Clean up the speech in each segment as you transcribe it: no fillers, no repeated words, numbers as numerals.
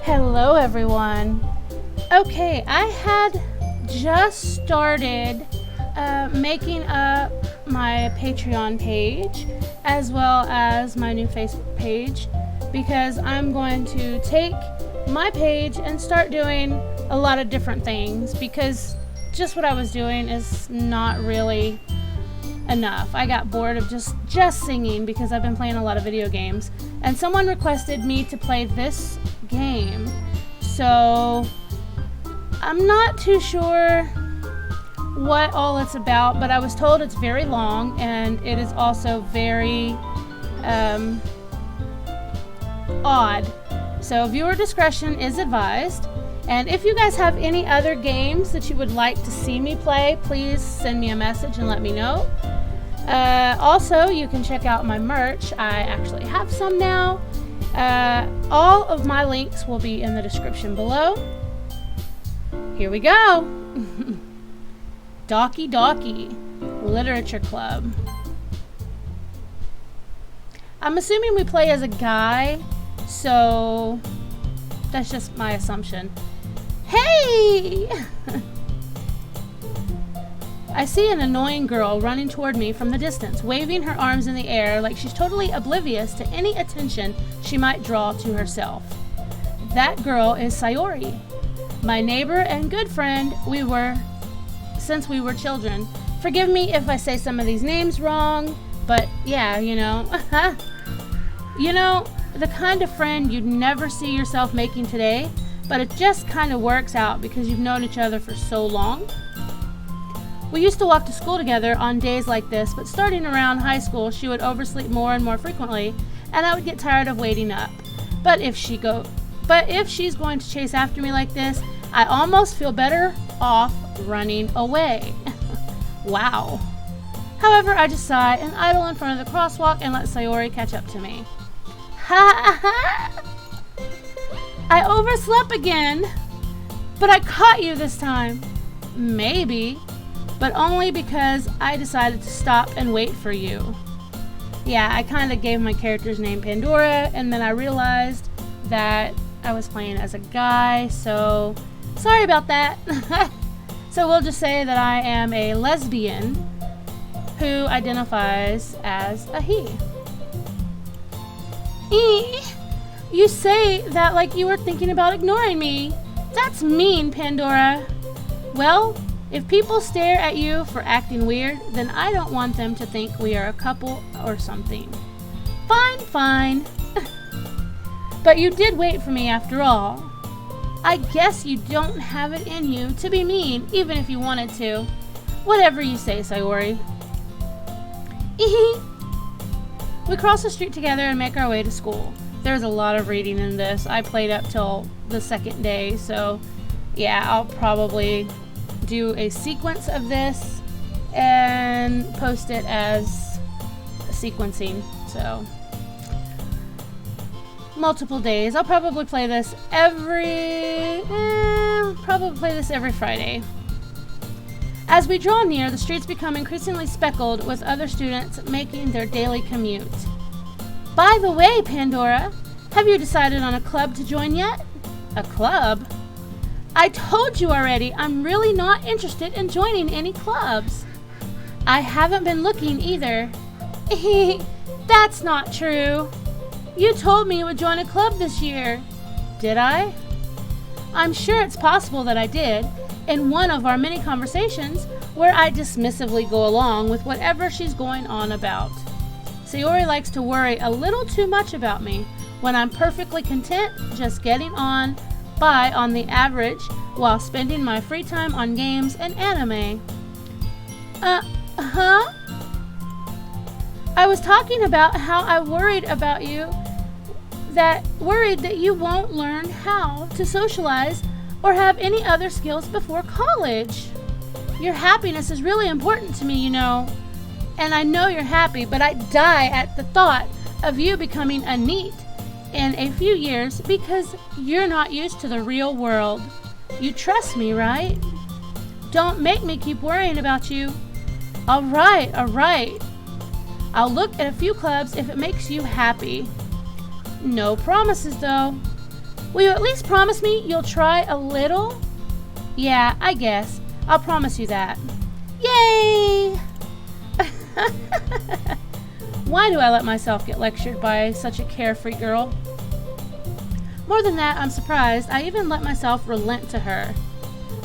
Hello everyone. Okay, I had just started making up my Patreon page as well as my new Facebook page because I'm going to take my page and start doing a lot of different things because just what I was doing is not really enough. I got bored of just singing because I've been playing a lot of video games, and someone requested me to play this game, so I'm not too sure what all it's about, but I was told it's very long and it is also very odd, so viewer discretion is advised. And if you guys have any other games that you would like to see me play, please send me a message and let me know. Also, you can check out my merch. I actually have some now. All of my links will be in the description below. Here we go. Doki Doki Literature Club. I'm assuming we play as a guy, so that's just my assumption. Hey! I see an annoying girl running toward me from the distance, waving her arms in the air like she's totally oblivious to any attention she might draw to herself. That girl is Sayori, my neighbor and good friend since we were children. Forgive me if I say some of these names wrong, but yeah, you know. The kind of friend you'd never see yourself making today, but it just kind of works out because you've known each other for so long. We used to walk to school together on days like this, but starting around high school, she would oversleep more and more frequently, and I would get tired of waiting up. But if she's going to chase after me like this, I almost feel better off running away. Wow. However, I just sigh and idle in front of the crosswalk and let Sayori catch up to me. Ha ha! I overslept again, but I caught you this time. Maybe, but only because I decided to stop and wait for you. Yeah, I kind of gave my character's name Pandora, and then I realized that I was playing as a guy, so sorry about that. So we'll just say that I am a lesbian who identifies as a he. You say that like you were thinking about ignoring me. That's mean, Pandora. Well, if people stare at you for acting weird, then I don't want them to think we are a couple or something. Fine. But you did wait for me after all. I guess you don't have it in you to be mean, even if you wanted to. Whatever you say, Sayori. We cross the street together and make our way to school. There's a lot of reading in this. I played up till the second day, so yeah, I'll probably do a sequence of this and post it as sequencing. So multiple days. I'll probably play this every Friday. As we draw near, the streets become increasingly speckled with other students making their daily commute. By the way, Pandora, have you decided on a club to join yet? A club? I told you already, I'm really not interested in joining any clubs. I haven't been looking either. That's not true. You told me you would join a club this year. Did I? I'm sure it's possible that I did, in one of our many conversations where I dismissively go along with whatever she's going on about. Sayori likes to worry a little too much about me when I'm perfectly content just getting on by on the average while spending my free time on games and anime. I was talking about how I worried that you won't learn how to socialize or have any other skills before college. Your happiness is really important to me, you know. And I know you're happy, but I die at the thought of you becoming a NEET in a few years because you're not used to the real world. You trust me, right? Don't make me keep worrying about you. All right. I'll look at a few clubs if it makes you happy. No promises, though. Will you at least promise me you'll try a little? Yeah, I guess. I'll promise you that. Yay! Why do I let myself get lectured by such a carefree girl? More than that, I'm surprised I even let myself relent to her.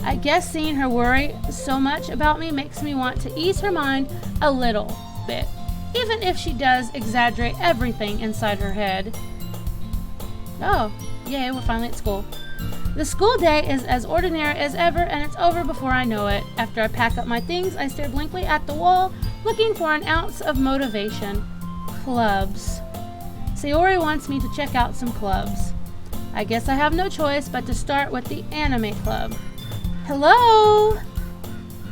I guess seeing her worry so much about me makes me want to ease her mind a little bit, even if she does exaggerate everything inside her head. Oh, yay, we're finally at school. The school day is as ordinary as ever, and it's over before I know it. After I pack up my things, I stare blankly at the wall, looking for an ounce of motivation. Clubs. Sayori wants me to check out some clubs. I guess I have no choice but to start with the anime club. Hello?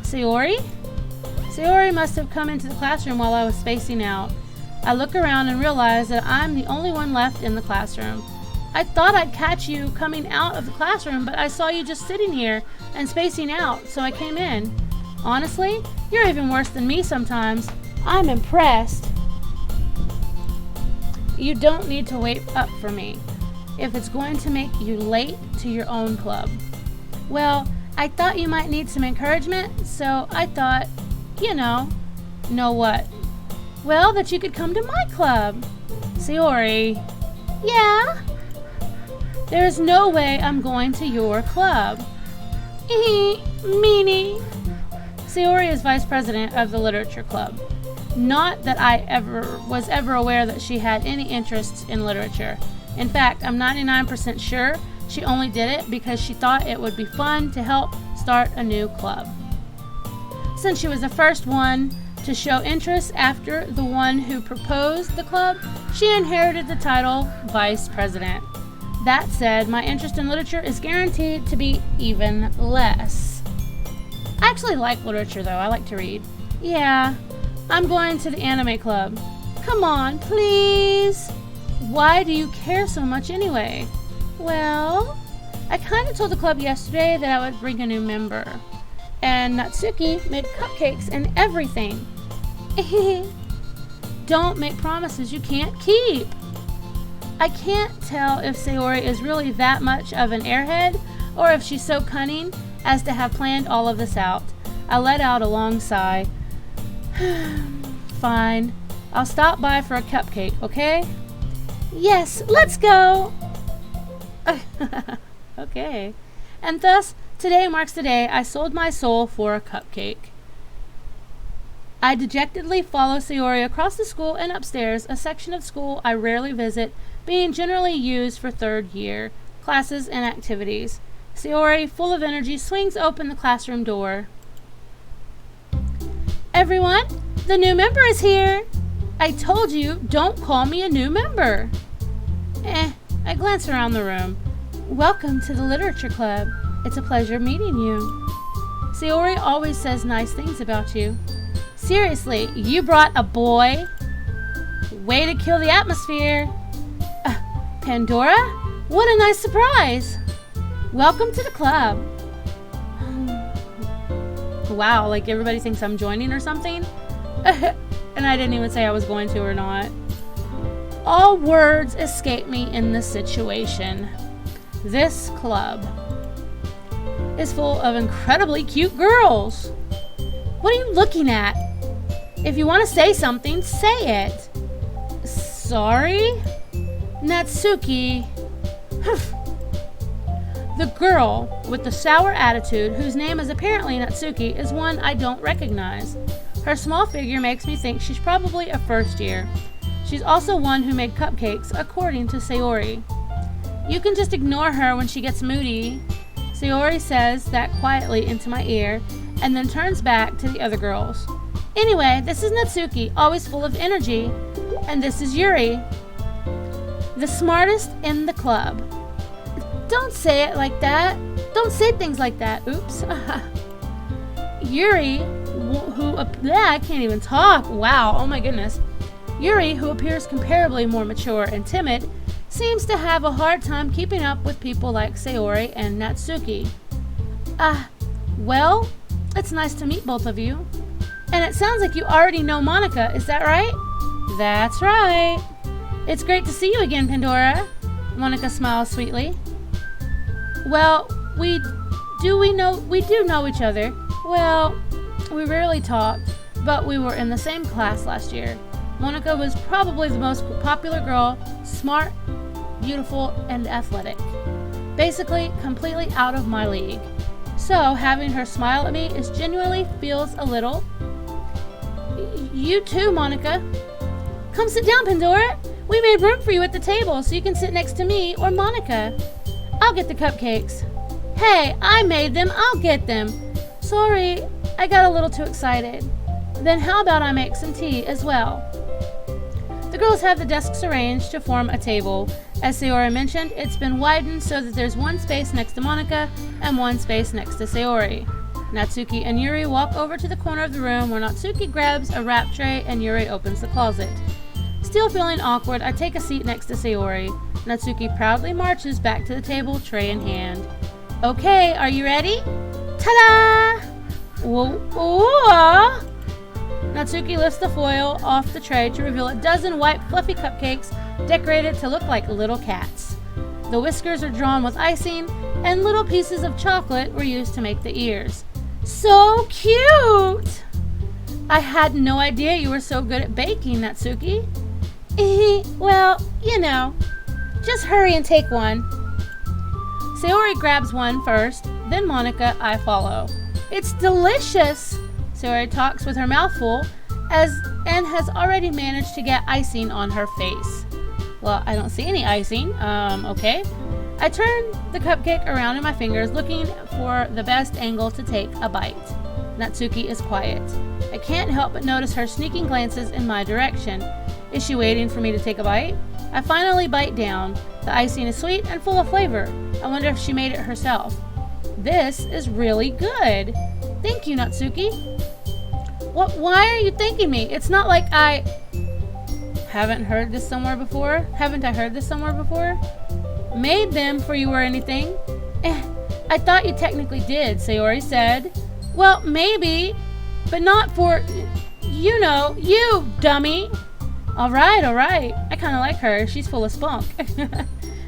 Sayori? Sayori must have come into the classroom while I was spacing out. I look around and realize that I'm the only one left in the classroom. I thought I'd catch you coming out of the classroom, but I saw you just sitting here and spacing out, so I came in. Honestly, you're even worse than me sometimes. I'm impressed. You don't need to wait up for me if it's going to make you late to your own club. Well, I thought you might need some encouragement, so I thought, know what? Well, that you could come to my club. Sayori. Yeah? There's no way I'm going to your club. Meanie. Sayori is vice president of the literature club. Not that I was ever aware that she had any interests in literature. In fact, I'm 99% sure she only did it because she thought it would be fun to help start a new club. Since she was the first one to show interest after the one who proposed the club, she inherited the title Vice President. That said, my interest in literature is guaranteed to be even less. I actually like literature, though. I like to read. Yeah, I'm going to the anime club. Come on, please. Why do you care so much anyway? Well, I kind of told the club yesterday that I would bring a new member. And Natsuki made cupcakes and everything. Don't make promises you can't keep. I can't tell if Sayori is really that much of an airhead or if she's so cunning as to have planned all of this out. I let out a long sigh. Fine. I'll stop by for a cupcake, okay? Yes, let's go! Okay. And thus, today marks the day I sold my soul for a cupcake. I dejectedly follow Sayori across the school and upstairs, a section of school I rarely visit, being generally used for third year classes and activities. Sayori, full of energy, swings open the classroom door. Everyone, the new member is here! I told you, don't call me a new member. I glance around the room. Welcome to the Literature Club. It's a pleasure meeting you. Sayori always says nice things about you. Seriously, you brought a boy? Way to kill the atmosphere. Pandora? What a nice surprise. Welcome to the club. Wow, like everybody thinks I'm joining or something? And I didn't even say I was going to or not. All words escape me in this situation. This club is full of incredibly cute girls. What are you looking at? If you want to say something, say it. Sorry? Natsuki. The girl with the sour attitude, whose name is apparently Natsuki, is one I don't recognize. Her small figure makes me think she's probably a first year. She's also one who made cupcakes, according to Sayori. You can just ignore her when she gets moody. Sayori says that quietly into my ear, and then turns back to the other girls. Anyway, this is Natsuki, always full of energy. And this is Yuri, the smartest in the club. Don't say it like that. Don't say things like that. Oops. Yuri, I can't even talk. Wow, oh my goodness. Yuri, who appears comparably more mature and timid, seems to have a hard time keeping up with people like Sayori and Natsuki. Well, it's nice to meet both of you. And it sounds like you already know Monica, is that right? That's right. It's great to see you again, Pandora. Monica smiles sweetly. Well, we do know each other. Well, we rarely talked, but we were in the same class last year. Monica was probably the most popular girl, smart, beautiful, and athletic. Basically, completely out of my league. So, having her smile at me is genuinely feels a little. You too, Monica. Come sit down, Pandora. We made room for you at the table so you can sit next to me or Monica. I'll get the cupcakes. Hey, I made them. I'll get them. Sorry, I got a little too excited. Then how about I make some tea as well? The girls have the desks arranged to form a table. As Sayori mentioned, it's been widened so that there's one space next to Monica and one space next to Sayori. Natsuki and Yuri walk over to the corner of the room where Natsuki grabs a wrap tray and Yuri opens the closet. Still feeling awkward, I take a seat next to Sayori. Natsuki proudly marches back to the table, tray in hand. Okay, are you ready? Ta-da! Whoa! Natsuki lifts the foil off the tray to reveal a dozen white fluffy cupcakes decorated to look like little cats. The whiskers are drawn with icing, and little pieces of chocolate were used to make the ears. So cute! I had no idea you were so good at baking, Natsuki. Well, just hurry and take one. Sayori grabs one first, then Monica, I follow. It's delicious! Sayori talks with her mouth full and has already managed to get icing on her face. Well, I don't see any icing. Okay. I turn the cupcake around in my fingers, looking for the best angle to take a bite. Natsuki is quiet. I can't help but notice her sneaking glances in my direction. Is she waiting for me to take a bite? I finally bite down. The icing is sweet and full of flavor. I wonder if she made it herself. This is really good. Thank you, Natsuki. Why are you thanking me? It's not like I... Haven't I heard this somewhere before? Made them for you or anything? I thought you technically did, Sayori said. Well, maybe, but not for... you, dummy. All right. I kind of like her. She's full of spunk.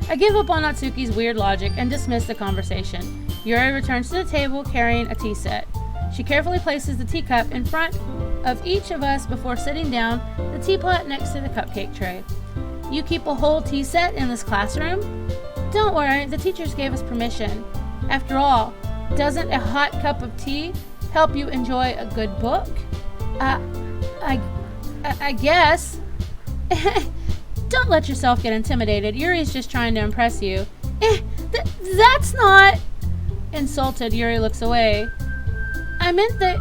I give up on Natsuki's weird logic and dismiss the conversation. Yuri returns to the table carrying a tea set. She carefully places the teacup in front of each of us before sitting down, the teapot next to the cupcake tray. You keep a whole tea set in this classroom? Don't worry, the teachers gave us permission. After all, doesn't a hot cup of tea help you enjoy a good book? I guess. Don't let yourself get intimidated. Yuri's just trying to impress you. That's not... Insulted, Yuri looks away. I meant that,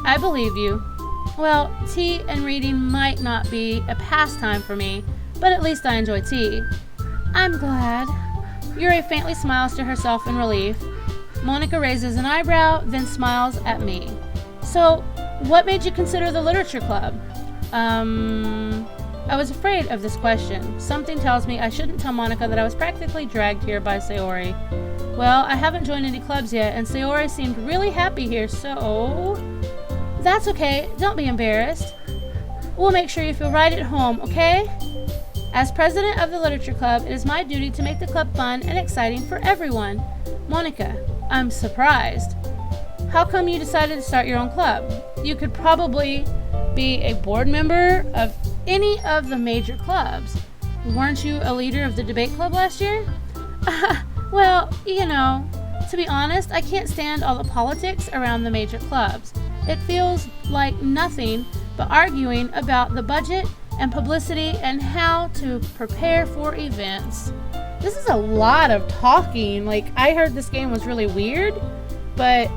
I believe you. Well, tea and reading might not be a pastime for me, but at least I enjoy tea. I'm glad. Yuri faintly smiles to herself in relief. Monica raises an eyebrow, then smiles at me. So, what made you consider the literature club? I was afraid of this question. Something tells me I shouldn't tell Monica that I was practically dragged here by Sayori. Well, I haven't joined any clubs yet, and Sayori seemed really happy here, so... That's okay, don't be embarrassed. We'll make sure you feel right at home, okay? As president of the literature club, it is my duty to make the club fun and exciting for everyone. Monica, I'm surprised. How come you decided to start your own club? You could probably be a board member of any of the major clubs. Weren't you a leader of the debate club last year? Well, to be honest, I can't stand all the politics around the major clubs. It feels like nothing but arguing about the budget and publicity and how to prepare for events. This is a lot of talking. I heard this game was really weird, but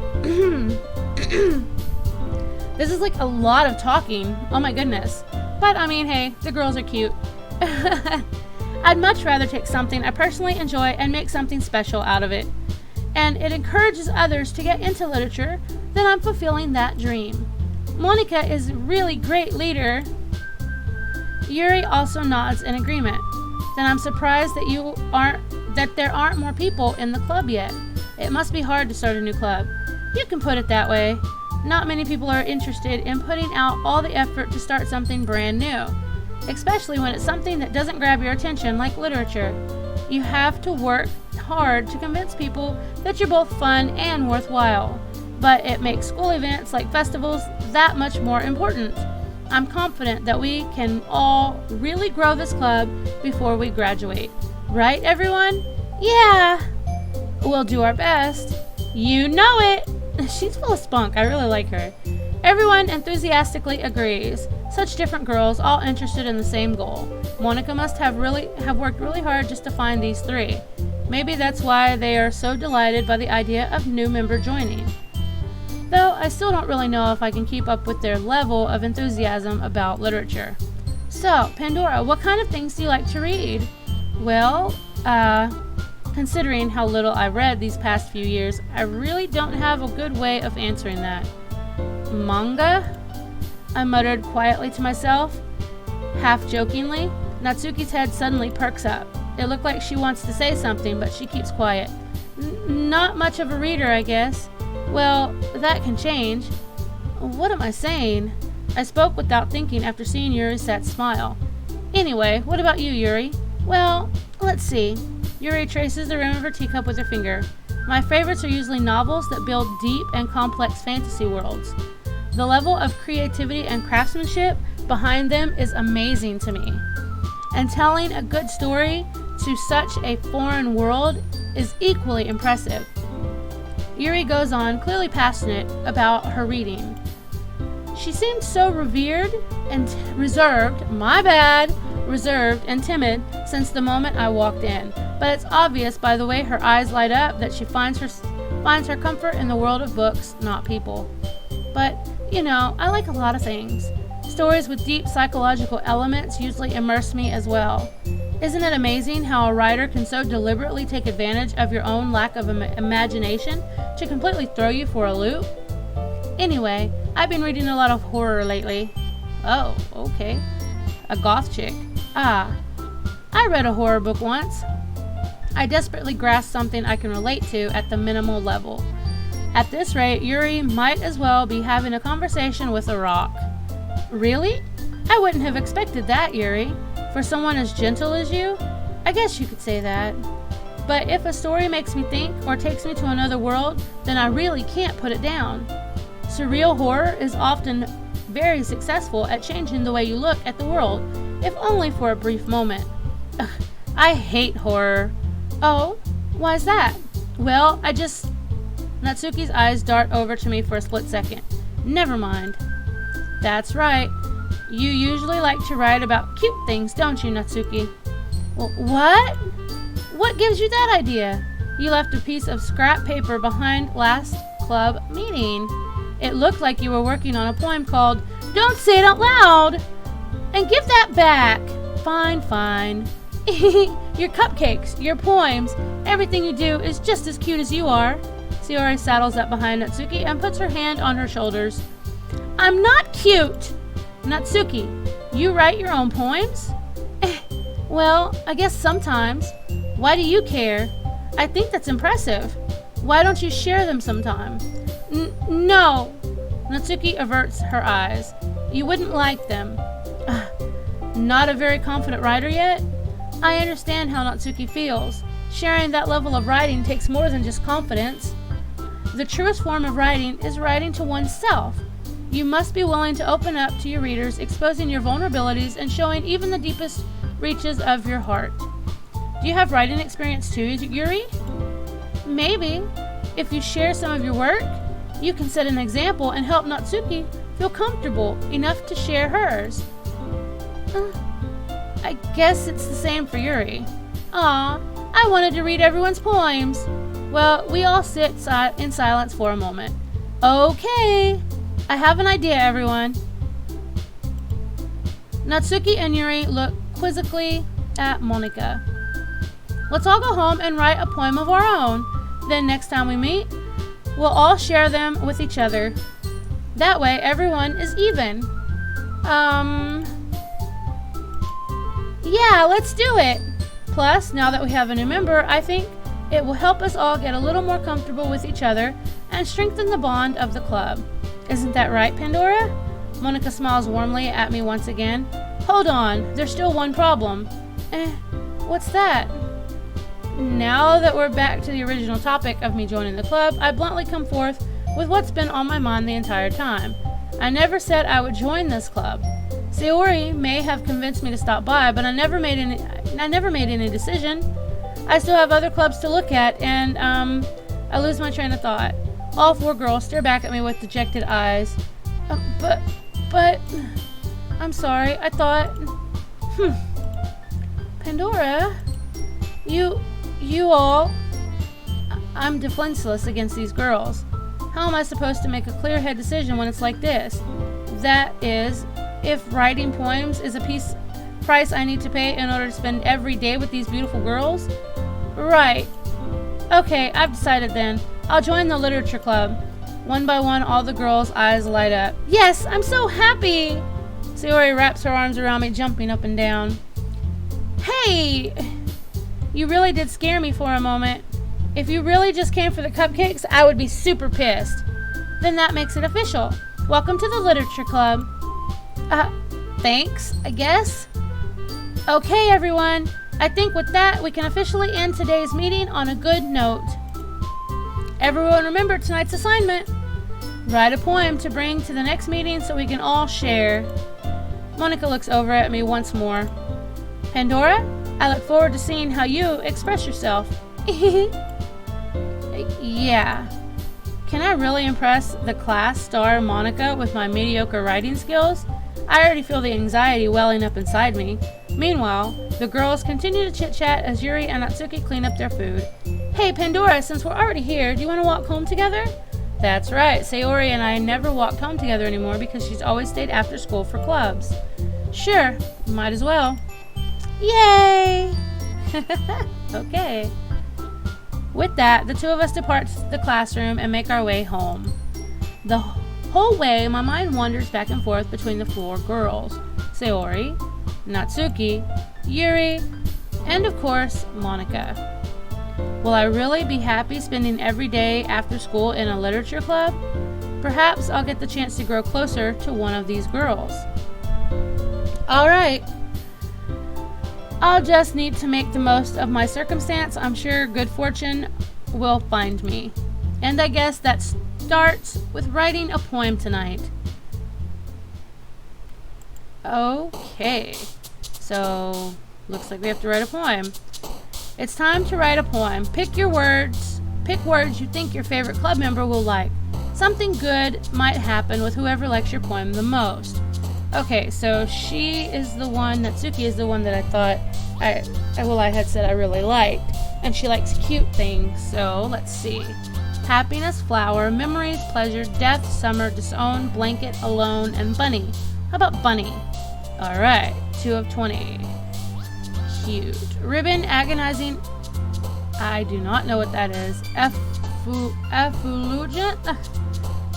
this is a lot of talking. Oh my goodness. But hey, the girls are cute. I'd much rather take something I personally enjoy and make something special out of it. And it encourages others to get into literature, then I'm fulfilling that dream. Monica is a really great leader. Yuri also nods in agreement. Then I'm surprised that there aren't more people in the club yet. It must be hard to start a new club. You can put it that way. Not many people are interested in putting out all the effort to start something brand new, especially when it's something that doesn't grab your attention like literature. You have to work hard to convince people that you're both fun and worthwhile, but it makes school events like festivals that much more important. I'm confident that we can all really grow this club before we graduate. Right, everyone? Yeah! We'll do our best. You know it! She's full of spunk. I really like her. Everyone enthusiastically agrees. Such different girls, all interested in the same goal. Monica must have worked really hard just to find these three. Maybe that's why they are so delighted by the idea of new member joining. Though I still don't really know if I can keep up with their level of enthusiasm about literature. So, Pandora, what kind of things do you like to read? Well, considering how little I read these past few years, I really don't have a good way of answering that. Manga? I muttered quietly to myself, half jokingly. Natsuki's head suddenly perks up. It looked like she wants to say something, but she keeps quiet. Not much of a reader, I guess. Well, that can change. What am I saying? I spoke without thinking after seeing Yuri's sad smile. Anyway, what about you, Yuri? Well, let's see. Yuri traces the rim of her teacup with her finger. My favorites are usually novels that build deep and complex fantasy worlds. The level of creativity and craftsmanship behind them is amazing to me. And telling a good story to such a foreign world is equally impressive. Yuri goes on, clearly passionate about her reading. She seemed so reserved and timid since the moment I walked in, but it's obvious by the way her eyes light up that she finds her comfort in the world of books, not people. But, I like a lot of things. Stories with deep psychological elements usually immerse me as well. Isn't it amazing how a writer can so deliberately take advantage of your own lack of imagination to completely throw you for a loop? Anyway, I've been reading a lot of horror lately. Oh, okay. A goth chick. I read a horror book once. I desperately grasped something I can relate to at the minimal level. At this rate, Yuri might as well be having a conversation with a rock. Really? I wouldn't have expected that, Yuri. For someone as gentle as you? I guess you could say that. But if a story makes me think or takes me to another world, then I really can't put it down. Surreal horror is often very successful at changing the way you look at the world, if only for a brief moment. Ugh, I hate horror. Oh, why's that? Well, Natsuki's eyes dart over to me for a split second. Never mind. That's right. You usually like to write about cute things, don't you, Natsuki? Well, what? What gives you that idea? You left a piece of scrap paper behind last club meeting. It looked like you were working on a poem called Don't Say It Out Loud! And give that back. Fine. Your cupcakes, your poems, everything you do is just as cute as you are. Sayori saddles up behind Natsuki and puts her hand on her shoulders. I'm not cute! Natsuki, you write your own poems? Well, I guess sometimes. Why do you care? I think that's impressive. Why don't you share them sometime? No. Natsuki averts her eyes. You wouldn't like them. Not a very confident writer yet? I understand how Natsuki feels. Sharing that level of writing takes more than just confidence. The truest form of writing is writing to oneself. You must be willing to open up to your readers, exposing your vulnerabilities and showing even the deepest reaches of your heart. Do you have writing experience too, Yuri? Maybe. If you share some of your work, you can set an example and help Natsuki feel comfortable enough to share hers. I guess it's the same for Yuri. Aw, I wanted to read everyone's poems. Well, we all sit in silence for a moment. Okay, I have an idea, everyone. Natsuki and Yuri look quizzically at Monica. Let's all go home and write a poem of our own. Then next time we meet, we'll all share them with each other. That way, everyone is even. Yeah, let's do it. Plus, now that we have a new member, I think it will help us all get a little more comfortable with each other and strengthen the bond of the club. Isn't that right, Pandora? Monica smiles warmly at me once again. Hold on, there's still one problem. What's that? Now that we're back to the original topic of me joining the club, I bluntly come forth with what's been on my mind the entire time. I never said I would join this club. Sayori may have convinced me to stop by, but I never made any decision. I still have other clubs to look at, and I lose my train of thought. All 4 girls stare back at me with dejected eyes. But I'm sorry. I thought, Pandora, you all. I'm defenseless against these girls. How am I supposed to make a clear-head decision when it's like this? That is, if writing poems is a price I need to pay in order to spend every day with these beautiful girls? Right. Okay, I've decided then. I'll join the literature club. One by one, all the girls' eyes light up. Yes, I'm so happy! Sayori wraps her arms around me, jumping up and down. Hey! You really did scare me for a moment. If you really just came for the cupcakes, I would be super pissed. Then that makes it official. Welcome to the literature club. Thanks, I guess. Okay, everyone. I think with that, we can officially end today's meeting on a good note. Everyone remember tonight's assignment. Write a poem to bring to the next meeting so we can all share. Monica looks over at me once more. Pandora, I look forward to seeing how you express yourself. Yeah. Can I really impress the class star Monica with my mediocre writing skills? I already feel the anxiety welling up inside me. Meanwhile, the girls continue to chit-chat as Yuri and Natsuki clean up their food. Hey, Pandora, since we're already here, do you want to walk home together? That's right, Sayori and I never walked home together anymore because she's always stayed after school for clubs. Sure, might as well. Yay! Okay. With that, the 2 of us depart the classroom and make our way home. The whole way, my mind wanders back and forth between the 4 girls. Sayori, Natsuki, Yuri, and of course, Monica. Will I really be happy spending every day after school in a literature club? Perhaps I'll get the chance to grow closer to one of these girls. Alright. I'll just need to make the most of my circumstance. I'm sure good fortune will find me. And I guess that starts with writing a poem tonight. Okay. So, looks like we have to write a poem. It's time to write a poem. Pick your words. Pick words you think your favorite club member will like. Something good might happen with whoever likes your poem the most. Okay, so she is the one, Natsuki is the one that I thought I had said I really liked. And she likes cute things, so let's see. Happiness, flower, memories, pleasure, death, summer, disown, blanket, alone, and bunny. How about bunny? Alright, 2 of 20. Cute. Ribbon, agonizing. I do not know what that is. Effulgent?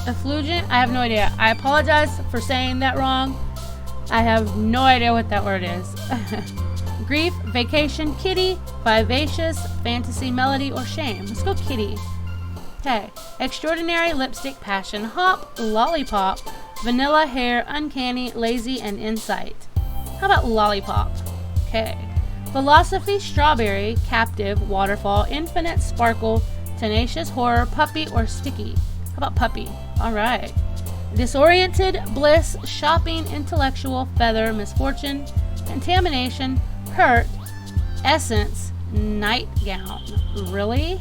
Effulgent? I have no idea. I apologize for saying that wrong. I have no idea what that word is. Grief, vacation, kitty, vivacious, fantasy, melody, or shame. Let's go kitty. Okay. Extraordinary, lipstick, passion, hop, lollipop, vanilla, hair, uncanny, lazy, and insight. How about lollipop? Okay. Philosophy, strawberry, captive, waterfall, infinite, sparkle, tenacious, horror, puppy, or sticky. How about puppy? Alright. Disoriented, bliss, shopping, intellectual, feather, misfortune, contamination, hurt, essence, nightgown. Really?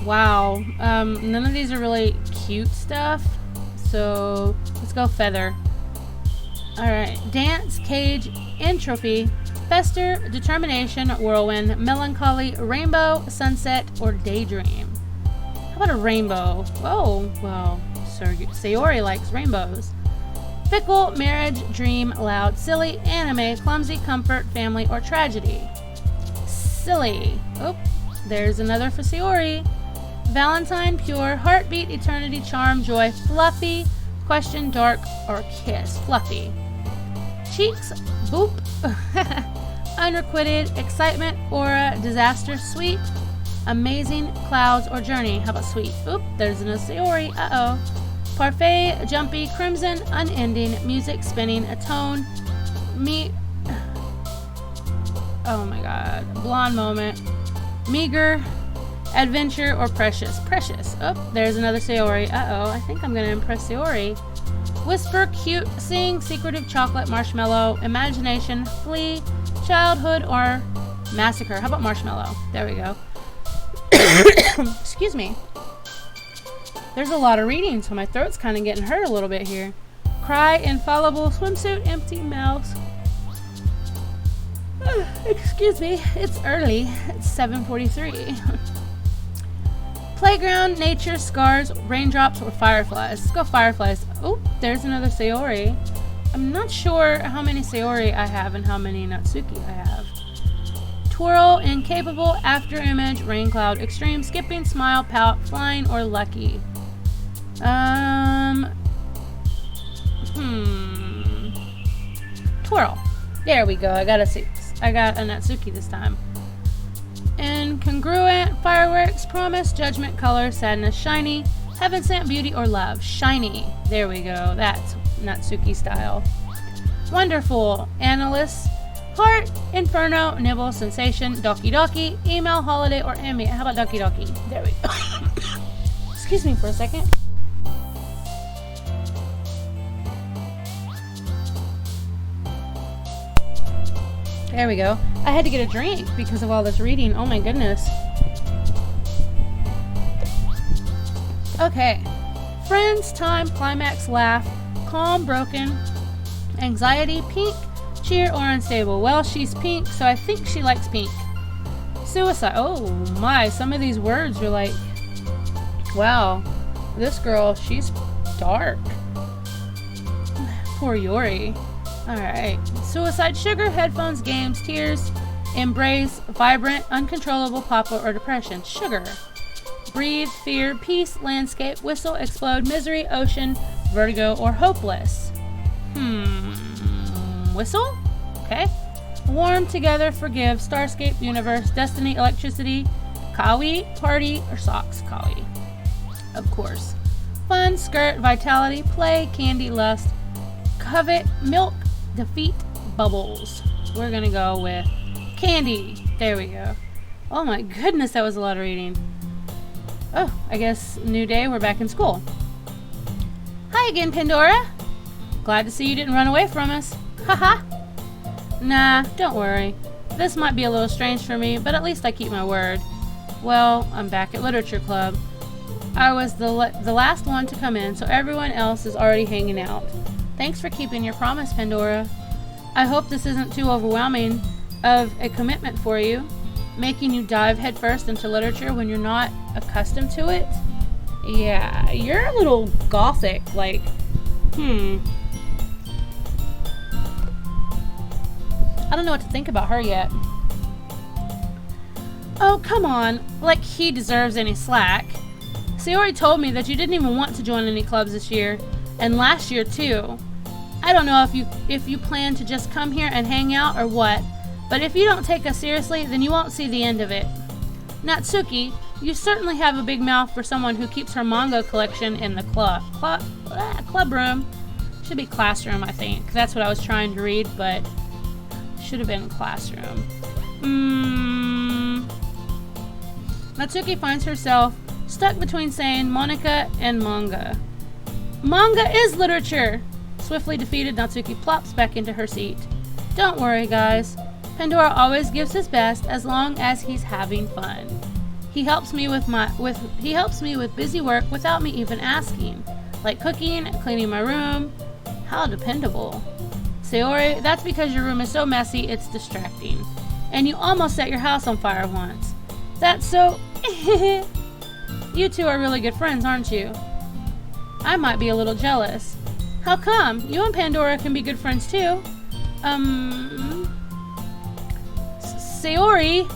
Wow. None of these are really cute stuff. So let's go feather. Alright. Dance, cage, entropy, fester, determination, whirlwind, melancholy, rainbow, sunset, or daydream. How about a rainbow? Oh, well, Sayori likes rainbows. Fickle, marriage, dream, loud, silly, anime, clumsy, comfort, family, or tragedy. Silly. Oh, there's another for Sayori. Valentine, pure, heartbeat, eternity, charm, joy, fluffy, question, dark, or kiss. Fluffy. Cheeks, boop. Unrequited, excitement, aura, disaster, sweet, amazing, clouds, or journey. How about sweet? Oop, there's another Sayori. Uh-oh. Parfait, jumpy, crimson, unending, music, spinning, atone, Oh my god. Blonde moment. Meager, adventure, or precious? Precious. Oh, there's another Sayori. Uh-oh, I think I'm gonna impress Sayori. Whisper, cute, sing, secretive, chocolate, marshmallow, imagination, flee, childhood, or massacre. How about marshmallow? There we go. Excuse me. There's a lot of reading, so my throat's kind of getting hurt a little bit here. Cry, infallible, swimsuit, empty mouth. Excuse me, it's early. It's 7:43. Playground, nature, scars, raindrops, or fireflies. Let's go fireflies. Oh, there's another Sayori. I'm not sure how many Sayori I have and how many Natsuki I have. Twirl, incapable, after image, rain cloud, extreme, skipping, smile, pout, flying, or lucky. Twirl. There we go. I got a Natsuki this time. Incongruent, fireworks, promise, judgment, color, sadness, shiny, heaven sent, beauty, or love. Shiny. There we go. That's Natsuki style. Wonderful. Analyst, heart, inferno, nibble, sensation, doki doki, email, holiday, or ambient. How about doki doki? There we go. Excuse me for a second. There we go. I had to get a drink because of all this reading. Oh my goodness. Okay. Friends, time, climax, laugh, calm, broken, anxiety, pink, cheer, or unstable. Well, she's pink, so I think she likes pink. Suicide. Oh my, some of these words are like, wow, this girl, she's dark. Poor Yori. Alright. Suicide, sugar, headphones, games, tears, embrace, vibrant, uncontrollable, papa, or depression. Sugar. Breathe, fear, peace, landscape, whistle, explode, misery, ocean, vertigo, or hopeless. Whistle? Okay. Warm, together, forgive, starscape, universe, destiny, electricity, kawi, party, or socks. Kawi. Of course. Fun, skirt, vitality, play, candy, lust, covet, milk, defeat, bubbles. We're gonna go with candy. There we go. Oh my goodness, that was a lot of reading. Oh, I guess new day, we're back in school. Hi again, Pandora. Glad to see you didn't run away from us. Haha. Nah, don't worry. This might be a little strange for me, but at least I keep my word. Well, I'm back at Literature Club. I was the last one to come in, so everyone else is already hanging out. Thanks for keeping your promise, Pandora. I hope this isn't too overwhelming of a commitment for you, making you dive headfirst into literature when you're not accustomed to it. Yeah, you're a little gothic, like, I don't know what to think about her yet. Oh, come on, like he deserves any slack. Sayori told me that you didn't even want to join any clubs this year, and last year too. I don't know if you plan to just come here and hang out or what, but if you don't take us seriously, then you won't see the end of it. Natsuki, you certainly have a big mouth for someone who keeps her manga collection in the club room. Should be classroom, I think. That's what I was trying to read, but should have been classroom. Natsuki finds herself stuck between saying Monica and manga. Manga is literature! Swiftly defeated, Natsuki plops back into her seat. Don't worry, guys. Pandora always gives his best as long as he's having fun. He helps me with busy work without me even asking, like cooking and cleaning my room. How dependable. Sayori, that's because your room is so messy it's distracting. And you almost set your house on fire once. That's so... You two are really good friends, aren't you? I might be a little jealous. How come? You and Pandora can be good friends too. Sayori?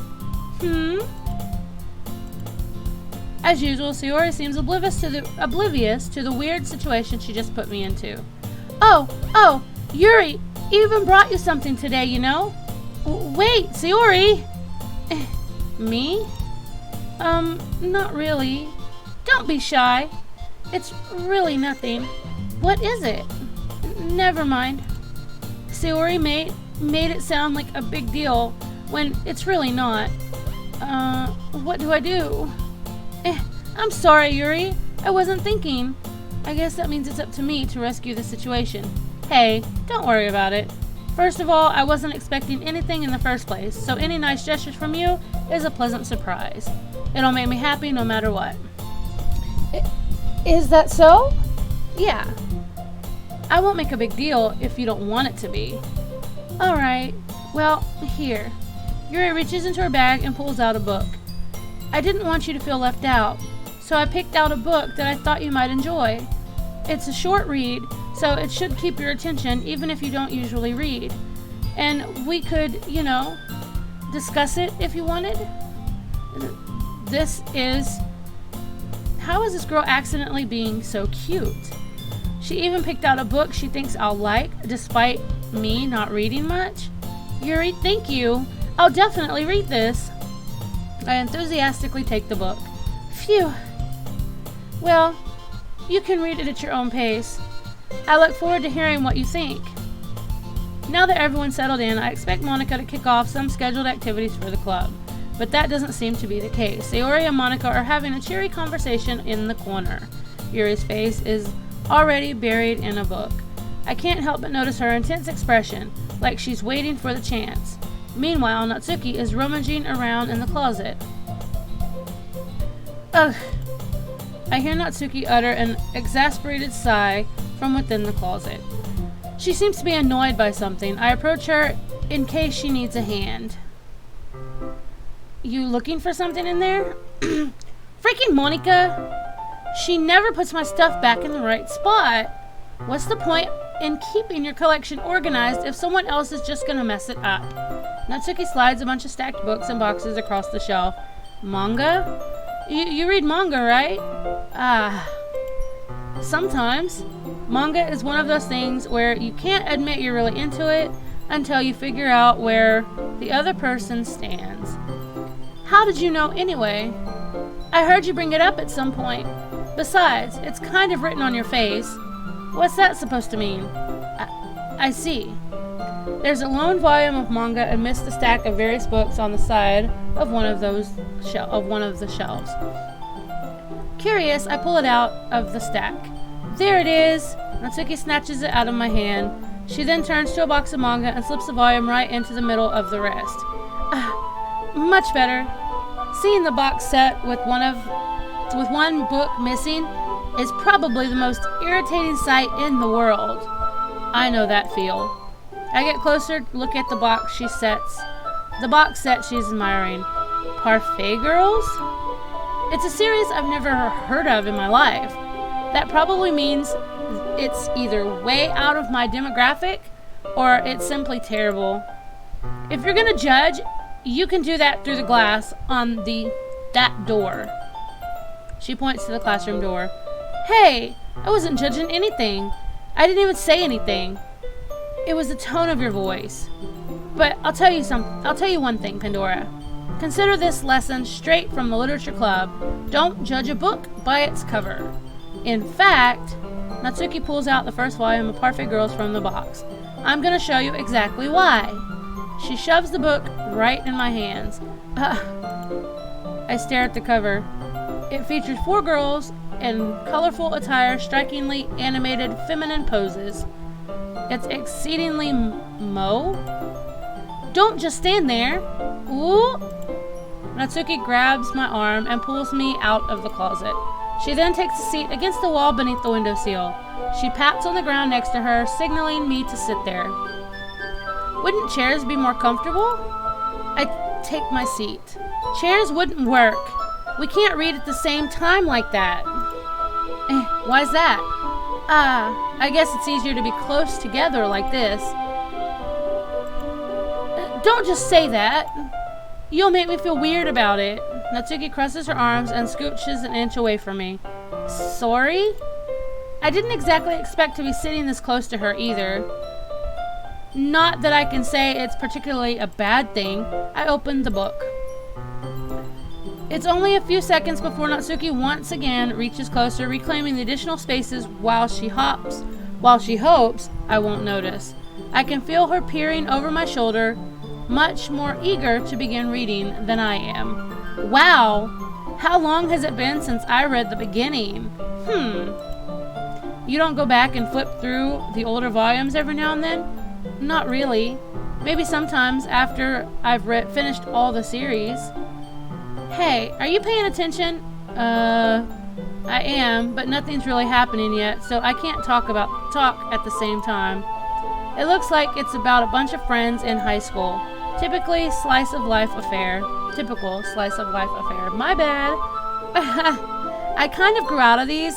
As usual, Sayori seems oblivious to the weird situation she just put me into. Oh, Yuri even brought you something today, you know? Wait, Sayori! Me? Not really. Don't be shy. It's really nothing. What is it? Never mind. Sayori made it sound like a big deal. when it's really not. What do I do? I'm sorry, Yuri. I wasn't thinking. I guess that means it's up to me to rescue the situation. Hey, don't worry about it. First of all, I wasn't expecting anything in the first place, so any nice gestures from you is a pleasant surprise. It'll make me happy no matter what. Is that so? Yeah. I won't make a big deal if you don't want it to be. Alright, well, here. Yuri reaches into her bag and pulls out a book. I didn't want you to feel left out, so I picked out a book that I thought you might enjoy. It's a short read, so it should keep your attention even if you don't usually read. And we could, discuss it if you wanted. How is this girl accidentally being so cute? She even picked out a book she thinks I'll like, despite me not reading much. Yuri, thank you. I'll definitely read this. I enthusiastically take the book. Phew. Well, you can read it at your own pace. I look forward to hearing what you think. Now that everyone's settled in, I expect Monica to kick off some scheduled activities for the club. But that doesn't seem to be the case. Sayori and Monica are having a cheery conversation in the corner. Yuri's face is already buried in a book. I can't help but notice her intense expression, like she's waiting for the chance. Meanwhile, Natsuki is rummaging around in the closet. Ugh. I hear Natsuki utter an exasperated sigh from within the closet. She seems to be annoyed by something. I approach her in case she needs a hand. You looking for something in there? Freaking Monica! She never puts my stuff back in the right spot. What's the point in keeping your collection organized if someone else is just gonna mess it up? Natsuki slides a bunch of stacked books and boxes across the shelf. Manga? You read manga, right? Sometimes. Manga is one of those things where you can't admit you're really into it until you figure out where the other person stands. How did you know anyway? I heard you bring it up at some point. Besides, it's kind of written on your face. What's that supposed to mean? I see. There's a lone volume of manga amidst a stack of various books on the side of one of the shelves. Curious, I pull it out of the stack. There it is! Natsuki snatches it out of my hand. She then turns to a box of manga and slips the volume right into the middle of the rest. Much better. Seeing the box set with one book missing is probably the most irritating sight in the world. I know that feel. I get closer, look at the box set she's admiring. Parfait Girls? It's a series I've never heard of in my life. That probably means it's either way out of my demographic or it's simply terrible. If you're gonna judge, you can do that through the glass on that door. She points to the classroom door. Hey, I wasn't judging anything. I didn't even say anything. It was the tone of your voice. But I'll tell you one thing, Pandora. Consider this lesson straight from the Literature Club. Don't judge a book by its cover. In fact, Natsuki pulls out the first volume of Parfait Girls from the box. I'm going to show you exactly why. She shoves the book right in my hands. I stare at the cover. It features 4 girls in colorful attire, strikingly animated feminine poses. It's exceedingly Don't just stand there. Ooh. Natsuki grabs my arm and pulls me out of the closet. She then takes a seat against the wall beneath the windowsill. She pats on the ground next to her, signaling me to sit there. Wouldn't chairs be more comfortable? I take my seat. Chairs wouldn't work. We can't read at the same time like that. Why's that? I guess it's easier to be close together like this. Don't just say that. You'll make me feel weird about it. Natsuki crosses her arms and scooches an inch away from me. Sorry? I didn't exactly expect to be sitting this close to her either. Not that I can say it's particularly a bad thing. I opened the book. It's only a few seconds before Natsuki once again reaches closer, reclaiming the additional spaces while she hopes I won't notice. I can feel her peering over my shoulder, much more eager to begin reading than I am. Wow! How long has it been since I read the beginning? You don't go back and flip through the older volumes every now and then? Not really. Maybe sometimes after I've finished all the series. Hey, are you paying attention? I am, but nothing's really happening yet, so I can't talk at the same time. It looks like it's about a bunch of friends in high school. Typical slice of life affair. My bad. I kind of grew out of these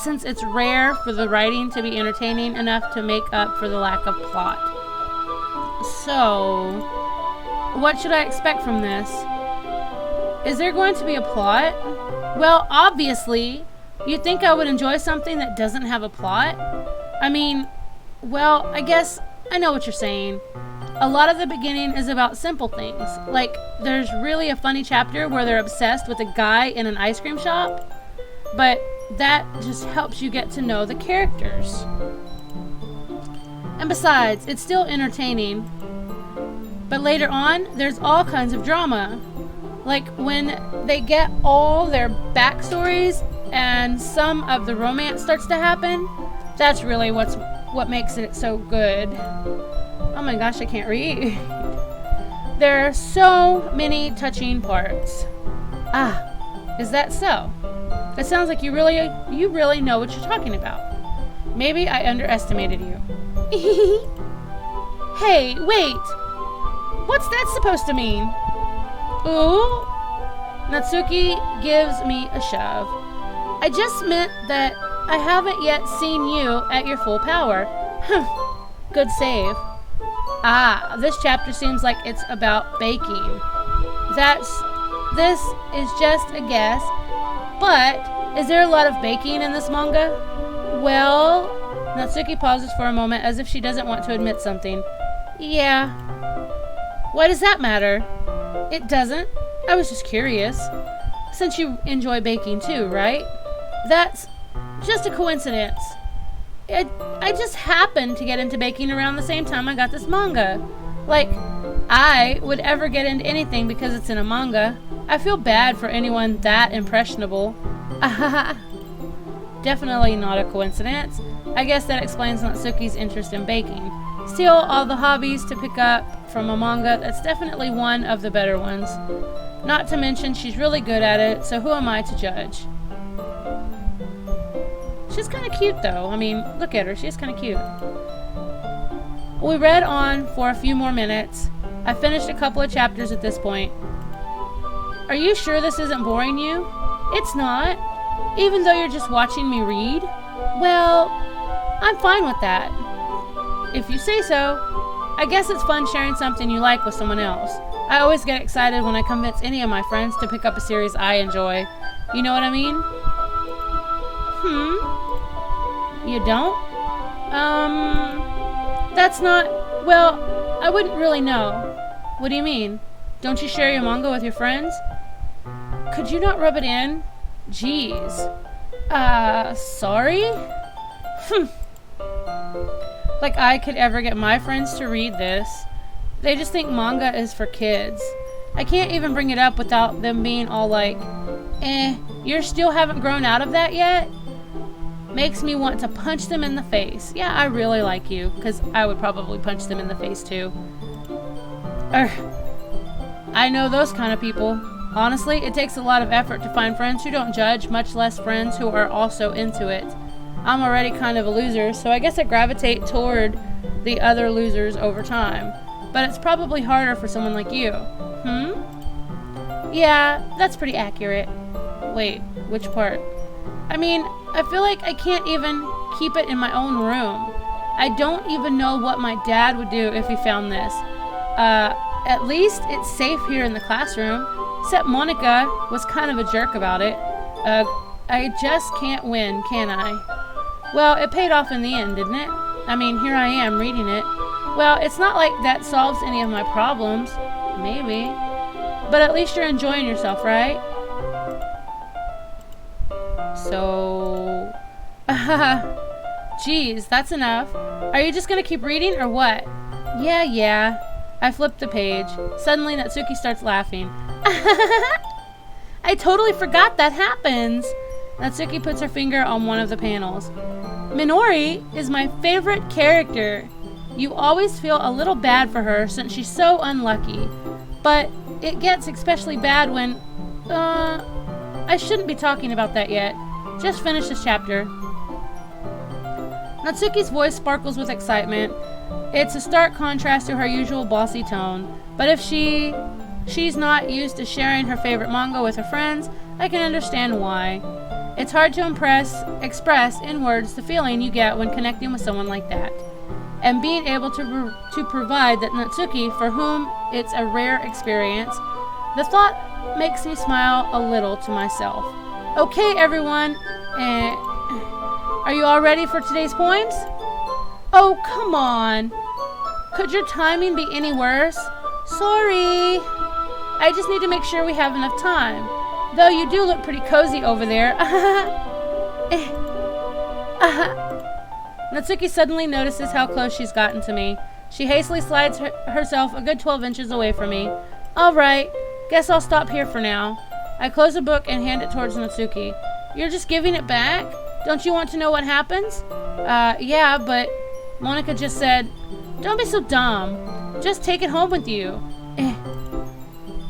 since it's rare for the writing to be entertaining enough to make up for the lack of plot. So, what should I expect from this? Is there going to be a plot? Well, obviously, you'd think I would enjoy something that doesn't have a plot. I mean, well, I guess I know what you're saying. A lot of the beginning is about simple things. Like, there's really a funny chapter where they're obsessed with a guy in an ice cream shop. But that just helps you get to know the characters. And besides, it's still entertaining. But later on, there's all kinds of drama. Like when they get all their backstories and some of the romance starts to happen, that's really what makes it so good. Oh my gosh, I can't read. There are so many touching parts. Is that so? It sounds like you really know what you're talking about. Maybe I underestimated you. Hey, wait! What's that supposed to mean? Ooh? Natsuki gives me a shove. I just meant that I haven't yet seen you at your full power. Good save. This chapter seems like it's about baking. This is just a guess, but is there a lot of baking in this manga? Well, Natsuki pauses for a moment as if she doesn't want to admit something. Yeah. Why does that matter? It doesn't. I was just curious. Since you enjoy baking too, right? That's just a coincidence. I just happened to get into baking around the same time I got this manga. Like, I would ever get into anything because it's in a manga. I feel bad for anyone that impressionable. Definitely not a coincidence. I guess that explains Natsuki's interest in baking. Still, all the hobbies to pick up from a manga, that's definitely one of the better ones. Not to mention, she's really good at it, so who am I to judge? She's kind of cute, though. I mean, look at her. She's kind of cute. We read on for a few more minutes. I finished a couple of chapters at this point. Are you sure this isn't boring you? It's not. Even though you're just watching me read? Well, I'm fine with that. If you say so. I guess it's fun sharing something you like with someone else. I always get excited when I convince any of my friends to pick up a series I enjoy. You know what I mean? You don't? That's not... Well, I wouldn't really know. What do you mean? Don't you share your manga with your friends? Could you not rub it in? Jeez. Sorry? Like I could ever get my friends to read this. They just think manga is for kids. I can't even bring it up without them being all like, you still haven't grown out of that yet? Makes me want to punch them in the face. Yeah, I really like you, because I would probably punch them in the face too. I know those kind of people. Honestly, it takes a lot of effort to find friends who don't judge, much less friends who are also into it. I'm already kind of a loser, so I guess I gravitate toward the other losers over time. But it's probably harder for someone like you. Yeah, that's pretty accurate. Wait, which part? I mean, I feel like I can't even keep it in my own room. I don't even know what my dad would do if he found this. At least it's safe here in the classroom. Except Monica was kind of a jerk about it. I just can't win, can I? Well, it paid off in the end, didn't it? I mean, here I am reading it. Well, it's not like that solves any of my problems. Maybe. But at least you're enjoying yourself, right? So... Geez, that's enough. Are you just gonna keep reading or what? Yeah. I flip the page. Suddenly, Natsuki starts laughing. I totally forgot that happens. Natsuki puts her finger on one of the panels. Minori is my favorite character. You always feel a little bad for her since she's so unlucky. But it gets especially bad when... I shouldn't be talking about that yet. Just finish this chapter. Natsuki's voice sparkles with excitement. It's a stark contrast to her usual bossy tone. But if she's not used to sharing her favorite manga with her friends, I can understand why. It's hard to express in words the feeling you get when connecting with someone like that. And being able to provide that Natsuki, for whom it's a rare experience, the thought makes me smile a little to myself. Okay, everyone, are you all ready for today's poems? Oh, come on. Could your timing be any worse? Sorry. I just need to make sure we have enough time. Though you do look pretty cozy over there. Natsuki suddenly notices how close she's gotten to me. She hastily slides herself a good 12 inches away from me. All right, guess I'll stop here for now. I close the book and hand it towards Natsuki. You're just giving it back? Don't you want to know what happens? Yeah, but Monica just said, don't be so dumb. Just take it home with you.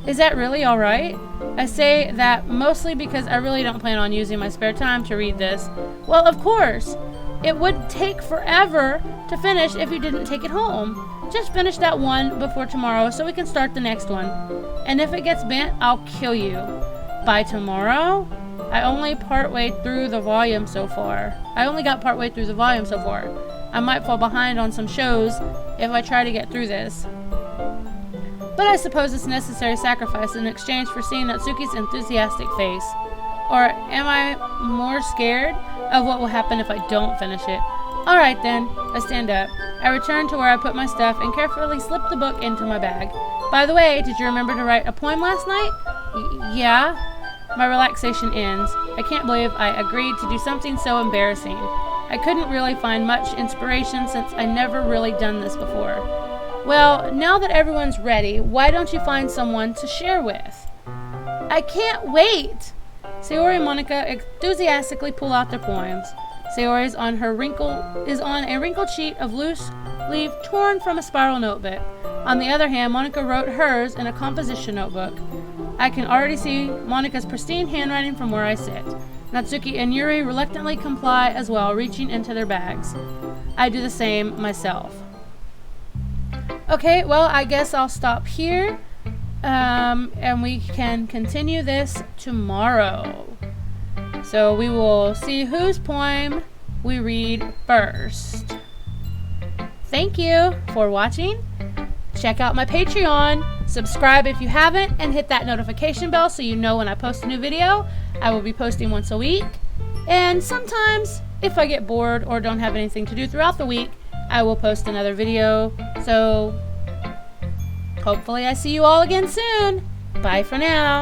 Is that really all right? I say that mostly because I really don't plan on using my spare time to read this. Well, of course. It would take forever to finish if you didn't take it home. Just finish that one before tomorrow so we can start the next one. And if it gets bent, I'll kill you. By tomorrow? I only got partway through the volume so far. I might fall behind on some shows if I try to get through this. But I suppose it's a necessary sacrifice in exchange for seeing Natsuki's enthusiastic face. Or am I more scared of what will happen if I don't finish it? Alright then, I stand up. I return to where I put my stuff and carefully slip the book into my bag. By the way, did you remember to write a poem last night? Yeah. My relaxation ends. I can't believe I agreed to do something so embarrassing. I couldn't really find much inspiration since I never really done this before. Well, now that everyone's ready, why don't you find someone to share with? I can't wait! Sayori and Monica enthusiastically pull out their poems. Sayori is on a wrinkled sheet of loose leaf torn from a spiral notebook. On the other hand, Monica wrote hers in a composition notebook. I can already see Monica's pristine handwriting from where I sit. Natsuki and Yuri reluctantly comply as well, reaching into their bags. I do the same myself. Okay, well, I guess I'll stop here. And we can continue this tomorrow. So we will see whose poem we read first. Thank you for watching. Check out my Patreon. Subscribe if you haven't, and hit that notification bell so you know when I post a new video. I will be posting once a week. And sometimes, if I get bored or don't have anything to do throughout the week, I will post another video. So hopefully I see you all again soon. Bye for now.